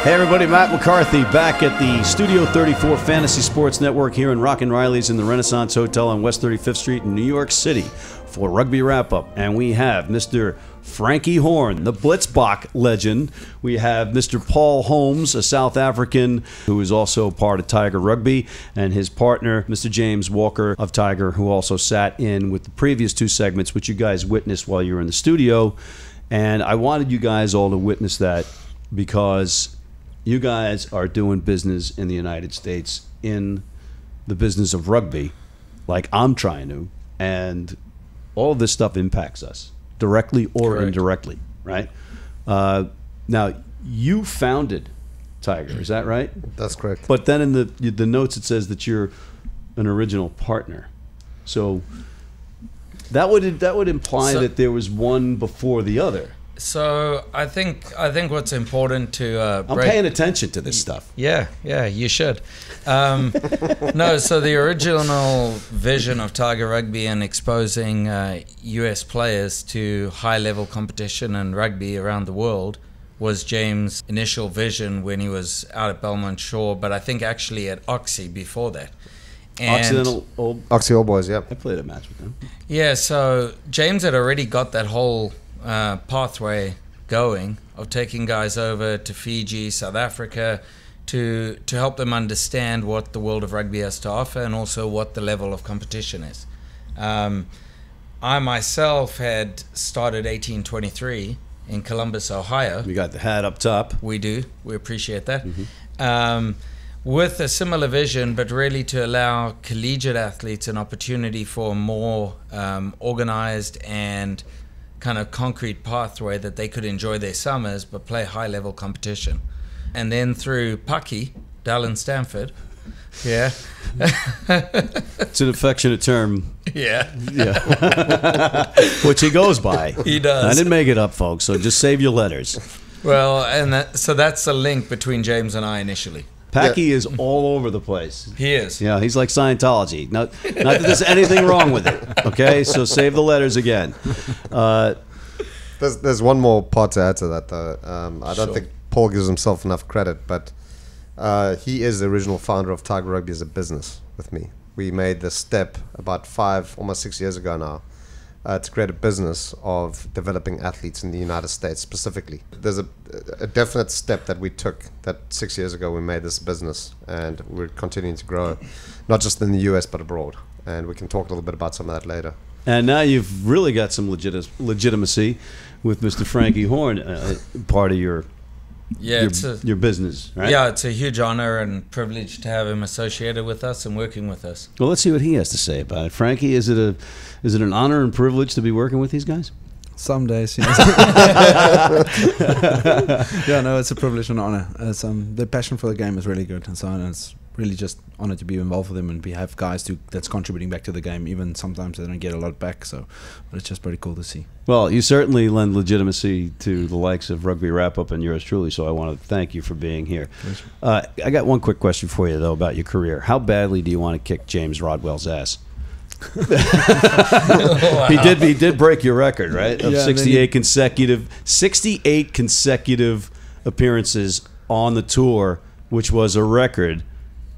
Hey everybody, Matt McCarthy back at the Studio 34 Fantasy Sports Network here in Rockin' Riley's in the Renaissance Hotel on West 35th Street in New York City for Rugby Wrap-Up. And we have Mr. Frankie Horne, the BlitzBokke legend. We have Mr. Paul Holmes, a South African who is also part of Tiger Rugby, and his partner, Mr. James Walker of Tiger, who also sat in with the previous two segments, which you guys witnessed while you were in the studio. And I wanted you guys all to witness that because you guys are doing business in the United States in the business of rugby, like I'm trying to, and all of this stuff impacts us directly or indirectly, right? Now, you founded Tiger, is that right? That's correct. But then in the notes it says that you're an original partner, so that would imply that there was one before the other. So I think what's important to I'm paying attention to this stuff. Yeah, you should. No, so the original vision of Tiger Rugby and exposing US players to high-level competition and rugby around the world was James' initial vision when he was out at Belmont Shore, but I think actually at Oxy before that. Oxy Old Boys, yeah. I played a match with them. Yeah, so James had already got that whole pathway going of taking guys over to Fiji, South Africa, to help them understand what the world of rugby has to offer and also what the level of competition is. I myself had started 1823 in Columbus, Ohio. We got the hat up top. We do. We appreciate that. With a similar vision, but really to allow collegiate athletes an opportunity for a more organized and kind of concrete pathway that they could enjoy their summers but play high-level competition. And then through Pucky, Dallin Stanford, yeah. It's an affectionate term. Yeah. Which he goes by. He does. I didn't make it up, folks, so just save your letters. Well, and so that's the link between James and I initially. Packy is all over the place. He is. Yeah, he's like Scientology. Not that there's anything wrong with it, okay? So save the letters again. There's one more part to add to that, though. I don't think Paul gives himself enough credit, but he is the original founder of Tiger Rugby as a business with me. We made the step about 5, almost 6 years ago now, to create a business of developing athletes in the United States specifically. There's a definite step that we took that 6 years ago we made this business, and we're continuing to grow, not just in the US but abroad. And we can talk a little bit about some of that later. And now you've really got some legitimacy with Mr. Frankie Horne, part of your business, right? Yeah, it's a huge honor and privilege to have him associated with us and working with us. Well, let's see what he has to say about it. Frankie, is it an honor and privilege to be working with these guys? Some days, yes. Yeah, no, it's a privilege and an honor. The passion for the game is really good, and so it's really just honored to be involved with them and have guys that's contributing back to the game. Even sometimes they don't get a lot back, but it's just pretty cool to see. Well, you certainly lend legitimacy to the likes of Rugby Wrap-Up and yours truly, so I want to thank you for being here. I got one quick question for you, though, about your career. How badly do you want to kick James Rodwell's ass? Wow. He did break your record, right? Of yeah, 68 consecutive appearances on the tour, which was a record.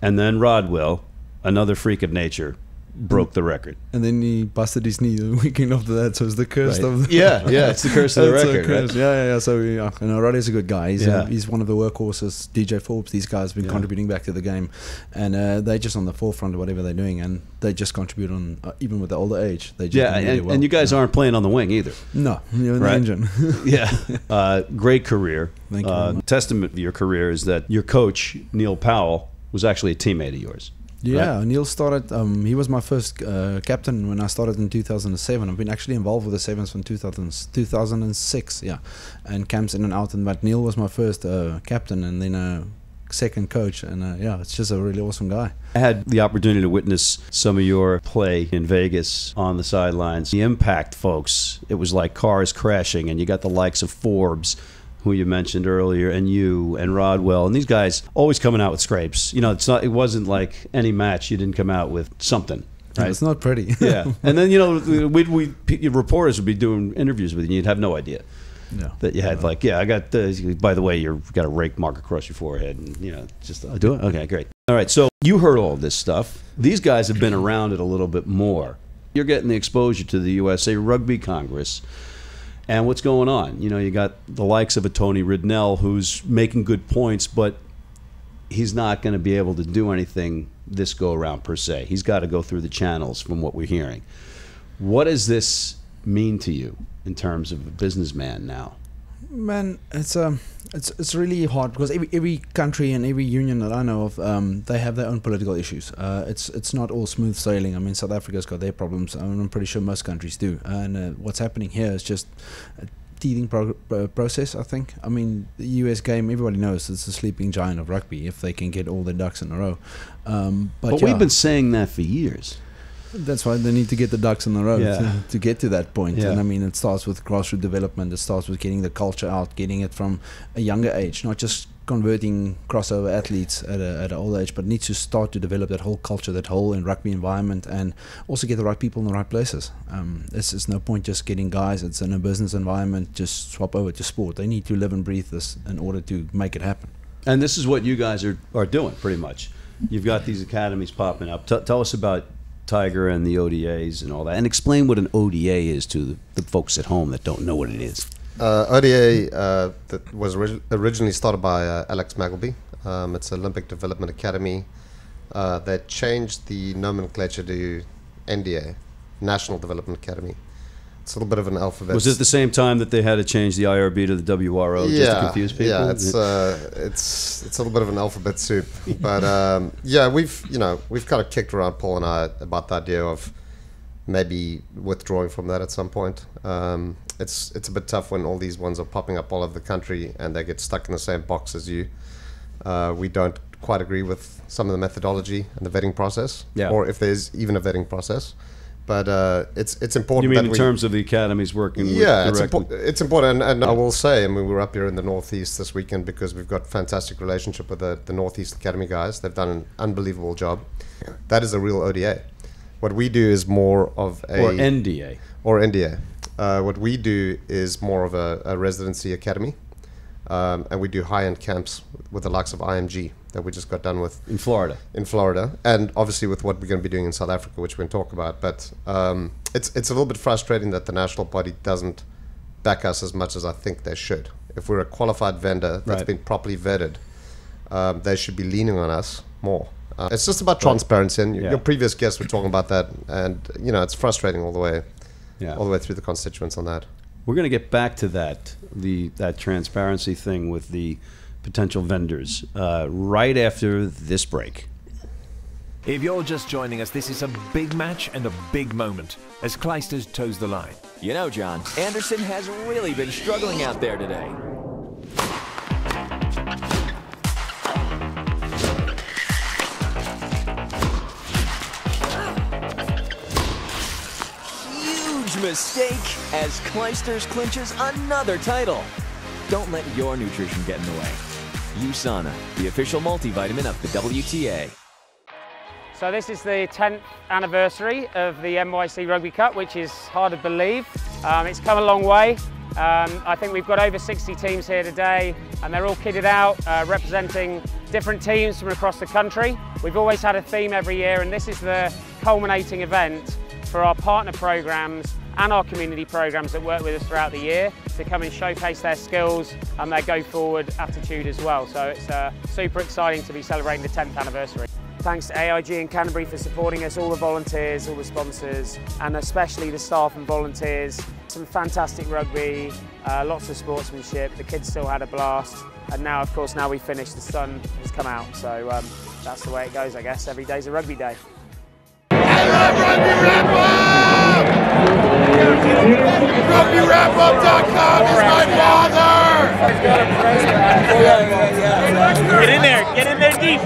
And then Rodwell, another freak of nature, broke the record. And then he busted his knee the weekend after that, so it's the curse of the... Yeah, it's the curse of the record, curse. Right? Yeah. So, Roddy's a good guy. He's one of the workhorses. DJ Forbes, these guys have been contributing back to the game. And they're just on the forefront of whatever they're doing. And they just contribute on, even with the older age. They just really well. And you guys aren't playing on the wing either. No, you're in the engine. Yeah. Great career. Thank you. Testament to your career is that your coach, Neil Powell, was actually a teammate of yours. Yeah, right? Neil started, he was my first captain when I started in 2007. I've been actually involved with the Sevens from 2006, and camps in and out. But Neil was my first captain and then second coach. And it's just a really awesome guy. I had the opportunity to witness some of your play in Vegas on the sidelines. The impact, folks, it was like cars crashing, and you got the likes of Forbes, who you mentioned earlier, and you and Rodwell, and these guys always coming out with scrapes. It wasn't like any match you didn't come out with something. Right? It's not pretty. Yeah. And then, your reporters would be doing interviews with you and you'd have no idea. Yeah. That you had like, I got. By the way, you've got a rake mark across your forehead, and just do it. Okay, great. All right, so you heard all this stuff. These guys have been around it a little bit more. You're getting the exposure to the USA Rugby Congress and what's going on. You got the likes of a Tony Ridnell who's making good points, but he's not going to be able to do anything this go around per se. He's got to go through the channels from what we're hearing. What does this mean to you in terms of a businessman now? Man, it's really hard because every country and every union that I know of, they have their own political issues. It's not all smooth sailing. I mean, South Africa's got their problems. I'm pretty sure most countries do. And what's happening here is just a teething process, I think. I mean, the US game, everybody knows it's the sleeping giant of rugby if they can get all their ducks in a row. But we've been saying that for years. That's why they need to get the ducks in the row to get to that point. Yeah. And I mean, it starts with grassroots development. It starts with getting the culture out, getting it from a younger age, not just converting crossover athletes at an old age, but needs to start to develop that whole culture, that whole in rugby environment, and also get the right people in the right places. It's no point just getting guys. It's in a business environment. Just swap over to sport. They need to live and breathe this in order to make it happen. And this is what you guys are doing, pretty much. You've got these academies popping up. Tell us about Tiger and the ODAs and all that, and explain what an ODA is to the folks at home that don't know what it is. ODA that was originally started by Alex Magleby. It's Olympic Development Academy. They changed the nomenclature to NDA, National Development Academy. It's a little bit of an alphabet. Was it the same time that they had to change the IRB to the WRO just to confuse people? Yeah, it's a little bit of an alphabet soup. But we've kind of kicked around, Paul and I, about the idea of maybe withdrawing from that at some point. It's a bit tough when all these ones are popping up all over the country and they get stuck in the same box as you. We don't quite agree with some of the methodology and the vetting process, or if there's even a vetting process. But it's important. You mean that in terms of the academies working? Yeah, with it's important. And I will say, I mean, we were up here in the Northeast this weekend because we've got fantastic relationship with the Northeast Academy guys. They've done an unbelievable job. That is a real ODA. What we do is more of a... Or NDA. Or NDA. What we do is more of a residency academy. And we do high-end camps with the likes of IMG that we just got done with. In Florida. In Florida. And obviously with what we're going to be doing in South Africa, which we can talk about. But it's a little bit frustrating that the national body doesn't back us as much as I think they should. If we're a qualified vendor that's been properly vetted, they should be leaning on us more. It's just about transparency. And your previous guests were talking about that. And, it's frustrating all the way through the constituents on that. We're going to get back to that transparency thing with the potential vendors right after this break. If you're just joining us, this is a big match and a big moment as Clijsters toes the line. You know, John, Anderson has really been struggling out there today. Mistake as Clijsters clinches another title. Don't let your nutrition get in the way. USANA, the official multivitamin of the WTA. So this is the 10th anniversary of the NYC Rugby Cup, which is hard to believe. It's come a long way. I think we've got over 60 teams here today, and they're all kitted out, representing different teams from across the country. We've always had a theme every year, and this is the culminating event for our partner programs and our community programs that work with us throughout the year to come and showcase their skills and their go-forward attitude as well. So it's super exciting to be celebrating the 10th anniversary. Thanks to AIG and Canterbury for supporting us, all the volunteers, all the sponsors, and especially the staff and volunteers. Some fantastic rugby, lots of sportsmanship, the kids still had a blast, and now, of course, now we've finished, the sun has come out, so that's the way it goes, I guess. Every day's a rugby day. RugbyWrapUp.com is my father! Get in there deep.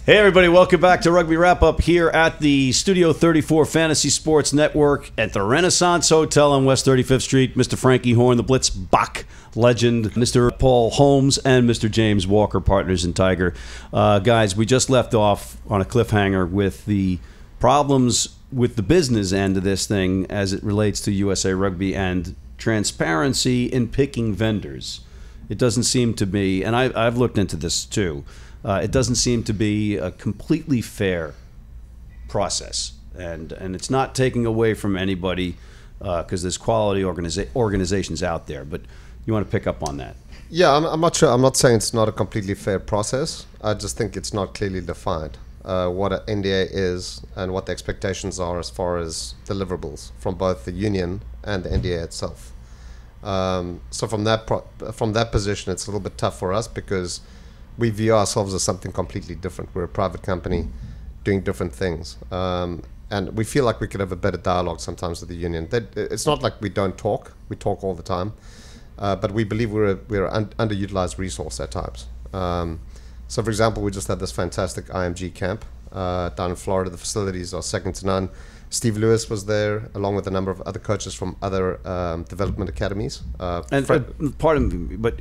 Hey everybody, welcome back to Rugby Wrap Up here at the Studio 34 Fantasy Sports Network at the Renaissance Hotel on West 35th Street. Mr. Frankie Horne, the BlitzBokke legend, Mr. Paul Holmes, and Mr. James Walker, partners in Tiger. Guys, we just left off on a cliffhanger with the problems with the business end of this thing as it relates to USA Rugby and transparency in picking vendors. It doesn't seem to be, and I've looked into this too, it doesn't seem to be a completely fair process. And it's not taking away from anybody because there's quality organizations out there. But you want to pick up on that? Yeah, I'm not sure. I'm not saying it's not a completely fair process. I just think it's not clearly defined what an NDA is and what the expectations are as far as deliverables from both the union and the NDA itself. So from that position, it's a little bit tough for us because we view ourselves as something completely different. We're a private company doing different things. And we feel like we could have a better dialogue sometimes with the union. It's not like we don't talk. We talk all the time. But we believe we're an underutilized resource at times. So, for example, we just had this fantastic IMG camp down in Florida. The facilities are second to none. Steve Lewis was there, along with a number of other coaches from other development academies. Pardon me, but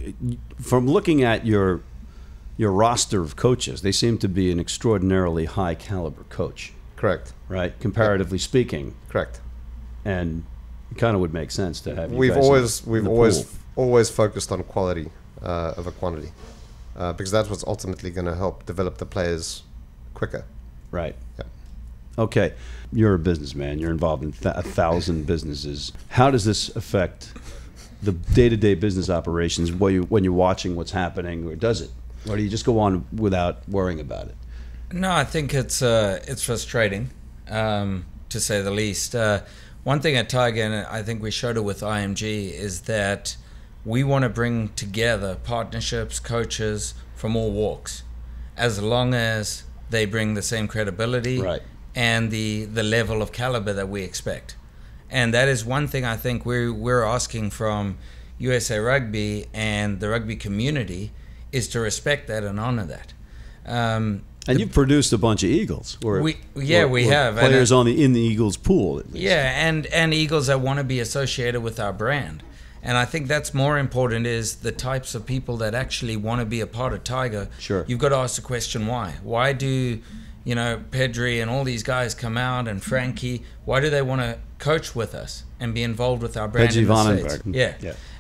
from looking at your roster of coaches, they seem to be an extraordinarily high caliber coach. Correct. Right, comparatively speaking. Correct. And it kind of would make sense to have you we've guys always focused on quality over quantity because that's what's ultimately going to help develop the players quicker. Right. Yeah. Okay, you're a businessman. You're involved in 1,000 businesses. How does this affect the day-to-day business operations when you're watching what's happening, or does it? Or do you just go on without worrying about it? No, I think it's frustrating, to say the least. One thing at Tiger, and I think we showed it with IMG, is that we want to bring together partnerships, coaches from all walks, as long as they bring the same credibility and the level of caliber that we expect. And that is one thing I think we're asking from USA Rugby and the rugby community, is to respect that and honor that. And you've produced a bunch of Eagles. We have players in the Eagles pool, at least. Yeah, and Eagles that want to be associated with our brand. And I think that's more important, is the types of people that actually want to be a part of Tiger. Sure. You've got to ask the question why. Why do, Pedri and all these guys come out, and Frankie, why do they want to coach with us and be involved with our brand in the States? Yeah.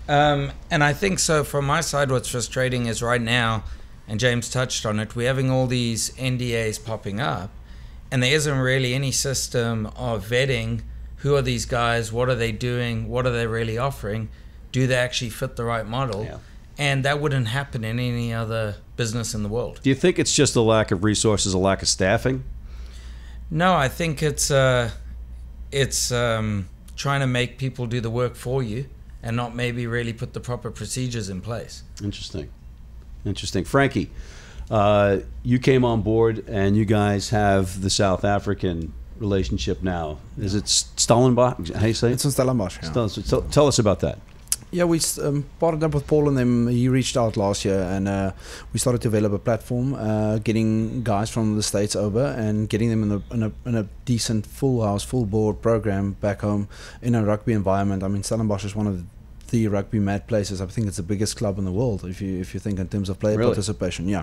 And I think so from my side, what's frustrating is right now, and James touched on it, we're having all these NDAs popping up, and there isn't really any system of vetting who are these guys, what are they doing, what are they really offering, do they actually fit the right model? Yeah. And that wouldn't happen in any other business in the world. Do you think it's just a lack of resources, a lack of staffing? No, I think it's trying to make people do the work for you and not maybe really put the proper procedures in place. Interesting. Frankie, you came on board and you guys have the South African relationship now. Is it Schellenbosch? How do you say it? It's in Schellenbosch, yeah. So tell us about that. Yeah, we partnered up with Paul and them. He reached out last year, and we started to develop a platform, getting guys from the States over and getting them in a decent full house, full board program back home in a rugby environment. I mean, Schellenbosch is one of the rugby mad places. I think it's the biggest club in the world if you think in terms of player participation. Yeah.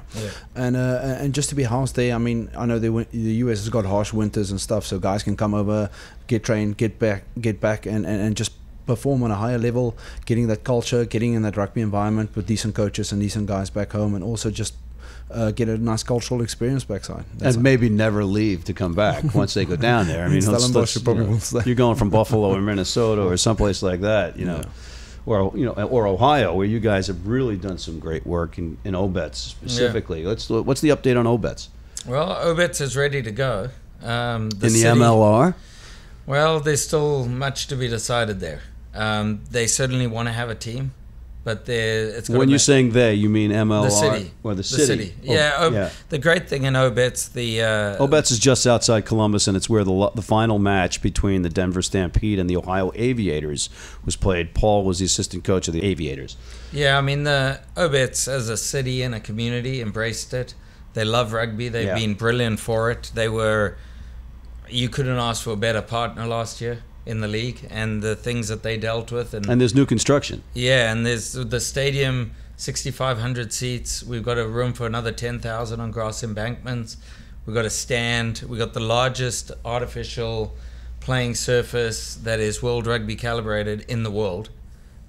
And just to be housed there, I mean, I know the US has got harsh winters and stuff, so guys can come over, get trained, get back and just perform on a higher level, getting that culture, getting in that rugby environment with decent coaches and decent guys back home, and also just get a nice cultural experience backside. And maybe never leave to come back once they go down there. I mean, you're going from Buffalo or Minnesota or someplace like that, or Ohio, where you guys have really done some great work in Obetz specifically. Yeah. What's the update on Obetz? Well, Obetz is ready to go. In the MLR? Well, there's still much to be decided there. They certainly want to have a team, but when you're saying they, you mean MLR? The city. Or the city. Yeah, The great thing in Obetz, Obetz is just outside Columbus, and it's where the final match between the Denver Stampede and the Ohio Aviators was played. Paul was the assistant coach of the Aviators. Yeah, I mean, the Obetz as a city and a community embraced it. They love rugby. They've been brilliant for it. You couldn't ask for a better partner last year in the league, and the things that they dealt with. And there's new construction. Yeah, and there's the stadium, 6,500 seats. We've got a room for another 10,000 on grass embankments. We've got a stand. We've got the largest artificial playing surface that is World Rugby calibrated in the world.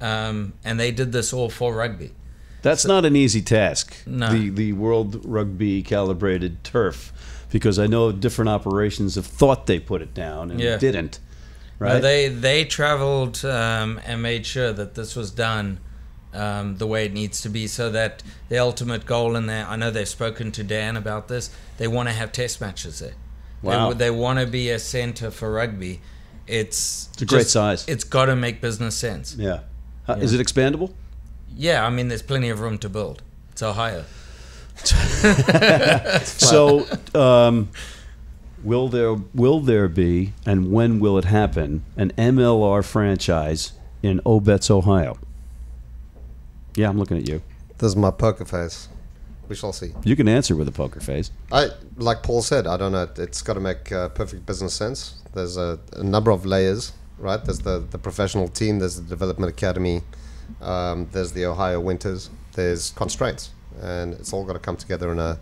and they did this all for rugby. That's not an easy task. No. The World Rugby calibrated turf, because I know different operations have thought they put it down and didn't. Right? No, they traveled and made sure that this was done the way it needs to be, so that the ultimate goal in there, I know they've spoken to Dan about this, they want to have test matches there. Wow. They want to be a center for rugby. It's a great size. It's got to make business sense. Yeah. Is it expandable? Yeah, I mean, there's plenty of room to build. It's Ohio. So, will there be, and when will it happen, an MLR franchise in Obetz, Ohio? Yeah, I'm looking at you. This is my poker face. We shall see. You can answer with a poker face. Like Paul said, I don't know. It's got to make perfect business sense. There's a number of layers, right? There's the professional team. There's the Development Academy. There's the Ohio Winters. There's constraints, and it's all got to come together in a.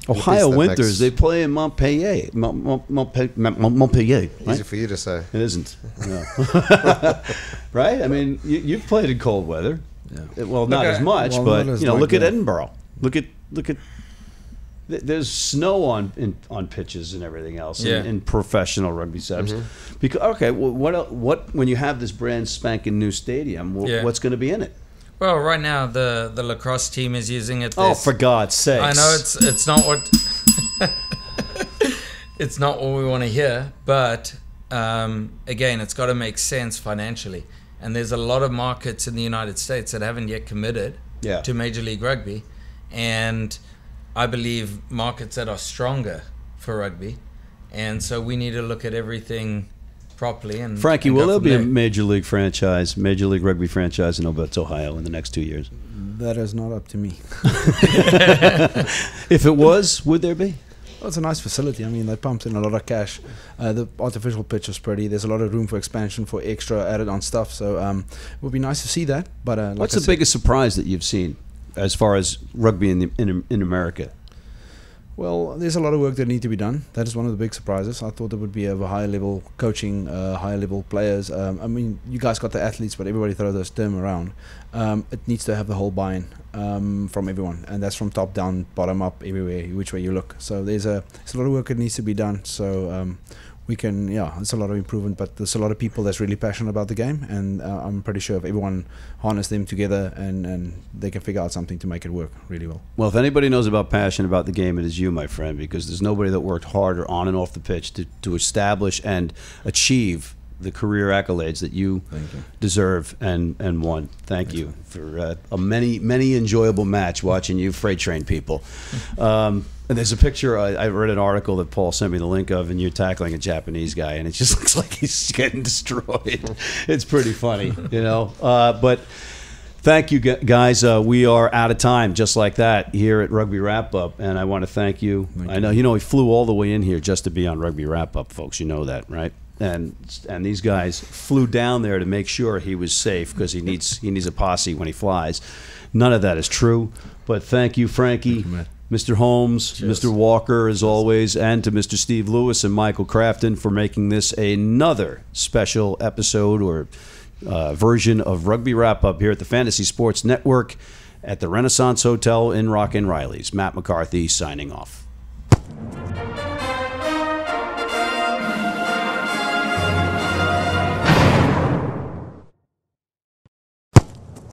Ohio Winters. They play in Montpellier. Montpellier. Right? Easy for you to say. It isn't. No. Right? I mean, you've played in cold weather. Yeah. Well, not as much, but look at Edinburgh. Look at. There's snow on pitches and everything else in professional rugby setups. Mm-hmm. Because what when you have this brand spanking new stadium, what's going to be in it? Well, right now the lacrosse team is using it. Oh, for God's sakes! I know it's not what it's not what we want to hear, but again, it's got to make sense financially. And there's a lot of markets in the United States that haven't yet committed to Major League Rugby, and I believe markets that are stronger for rugby, and so we need to look at everything properly. And Frankie, and will there be a Major League Rugby franchise in Obetz, Ohio in the next 2 years? That is not up to me. If it was, would there be? Well, it's a nice facility. I mean, they pumped in a lot of cash. The artificial pitch is pretty. There's a lot of room for expansion, for extra added on stuff. So it would be nice to see that. But what's the biggest surprise that you've seen as far as rugby in America? Well, there's a lot of work that need to be done. That is one of the big surprises. I thought there would be a higher level coaching, higher level players. I mean, you guys got the athletes, but everybody throws this term around. It needs to have the whole buy-in from everyone, and that's from top down, bottom up, everywhere, which way you look. So there's a lot of work that needs to be done. So we can, it's a lot of improvement, but there's a lot of people that's really passionate about the game, and I'm pretty sure if everyone harness them together and they can figure out something to make it work really well. Well, if anybody knows about passion about the game, it is you, my friend, because there's nobody that worked harder on and off the pitch to establish and achieve the career accolades that you deserve and won. Thank you for a many enjoyable match watching you freight train people. And there's a picture, I read an article that Paul sent me the link of, and you're tackling a Japanese guy, and it just looks like he's getting destroyed. It's pretty funny, but thank you, guys. We are out of time, just like that, here at Rugby Wrap Up, and I want to thank you. I know, he flew all the way in here just to be on Rugby Wrap Up, folks. You know that, right? And these guys flew down there to make sure he was safe, because he needs a posse when he flies. None of that is true, but thank you, Frankie. Thank you, Mr. Holmes, cheers. Mr. Walker, as always, and to Mr. Steve Lewis and Michael Crafton for making this another special episode or version of Rugby Wrap Up here at the Fantasy Sports Network at the Renaissance Hotel in Rockin' Riley's. Matt McCarthy signing off.